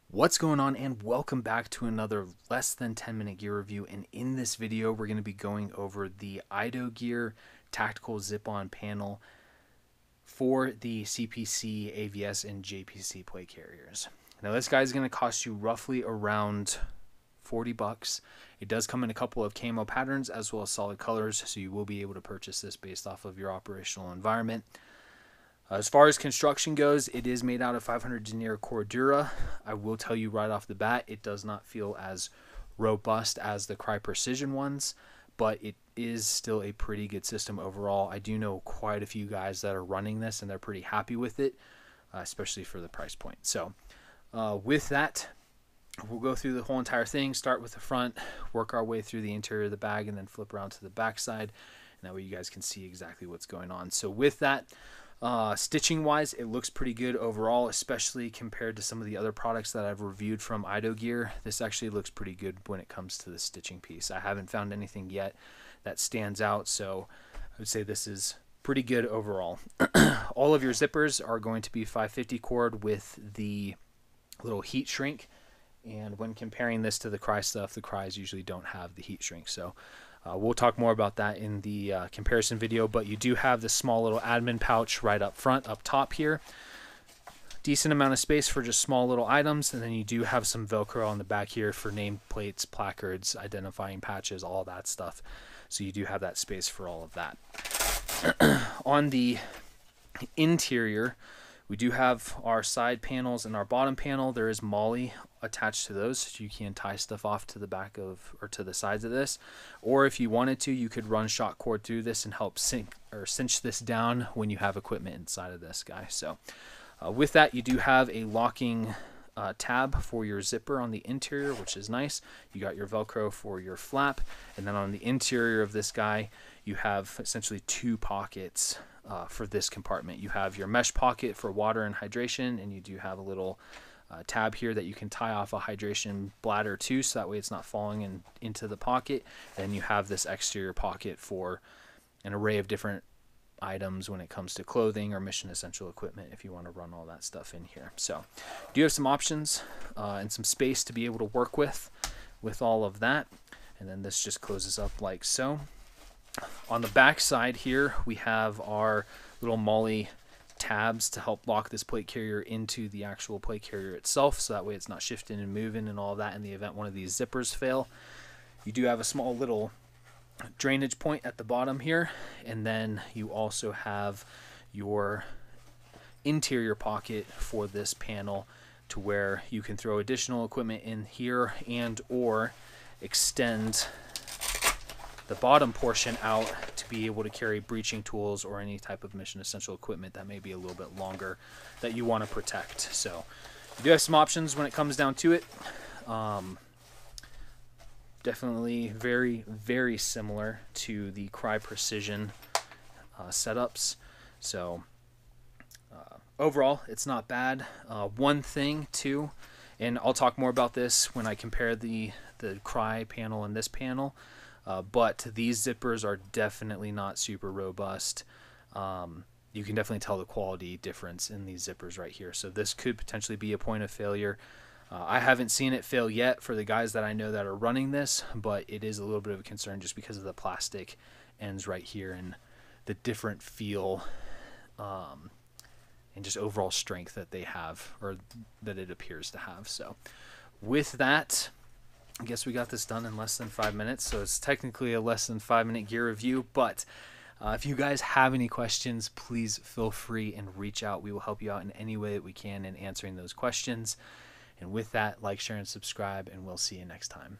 What's going on, and welcome back to another less than 10-minute gear review. And in this video we're going to be going over the IDOGEAR tactical zip-on panel for the CPC, AVS, and JPC plate carriers. Now this guy is going to cost you roughly around 40 bucks. It does come in a couple of camo patterns as well as solid colors, so you will be able to purchase this based off of your operational environment. As far as construction goes, it is made out of 500 denier Cordura. I will tell you right off the bat, it does not feel as robust as the Cry Precision ones, but it is still a pretty good system overall. I do know quite a few guys that are running this and they're pretty happy with it, especially for the price point. So with that, we'll go through the whole entire thing, start with the front, work our way through the interior of the bag, and then flip around to the back side. And that way you guys can see exactly what's going on. So with that, stitching wise, it looks pretty good overall, especially compared to some of the other products that I've reviewed from IDOGEAR. This actually looks pretty good when it comes to the stitching piece. I haven't found anything yet that stands out, so I would say this is pretty good overall. All of your zippers are going to be 550 cord with the little heat shrink, and when comparing this to the Cry stuff, the Crys usually don't have the heat shrink, so we'll talk more about that in the comparison video. But you do have this small little admin pouch right up front, up top here. Decent amount of space for just small little items, and then you do have some Velcro on the back here for nameplates, placards, identifying patches, all that stuff. So you do have that space for all of that. On the interior, we do have our side panels and our bottom panel. There is MOLLE attached to those, so you can tie stuff off to the back of or to the sides of this. Or if you wanted to, you could run shot cord through this and help cinch this down when you have equipment inside of this guy. So with that, you do have a locking tab for your zipper on the interior, which is nice. You got your Velcro for your flap, and then on the interior of this guy, you have essentially two pockets for this compartment. You have your mesh pocket for water and hydration, and you do have a little tab here that you can tie off a hydration bladder too, so that way it's not falling into the pocket. And you have this exterior pocket for an array of different items when it comes to clothing or mission essential equipment if you want to run all that stuff in here. So you have some options and some space to be able to work with all of that. And then this just closes up like so. On the back side here, we have our little MOLLE tabs to help lock this plate carrier into the actual plate carrier itself, so that way it's not shifting and moving and all that in the event one of these zippers fail. You do have a small little drainage point at the bottom here, and then you also have your interior pocket for this panel to where you can throw additional equipment in here and or extend the bottom portion out to be able to carry breaching tools or any type of mission essential equipment that may be a little bit longer that you want to protect. So you do have some options when it comes down to it. Definitely very, very similar to the Cry Precision setups. So overall, it's not bad. One thing too, and I'll talk more about this when I compare the Cry panel and this panel, but these zippers are definitely not super robust. You can definitely tell the quality difference in these zippers right here. So this could potentially be a point of failure. I haven't seen it fail yet for the guys that I know that are running this, but it is a little bit of a concern just because of the plastic ends right here and the different feel and just overall strength that they have, or that it appears to have. So with that, I guess we got this done in less than 5 minutes, so it's technically a less than 5-minute gear review. But if you guys have any questions, please feel free and reach out. We will help you out in any way that we can in answering those questions. And with that, like, share, and subscribe, and we'll see you next time.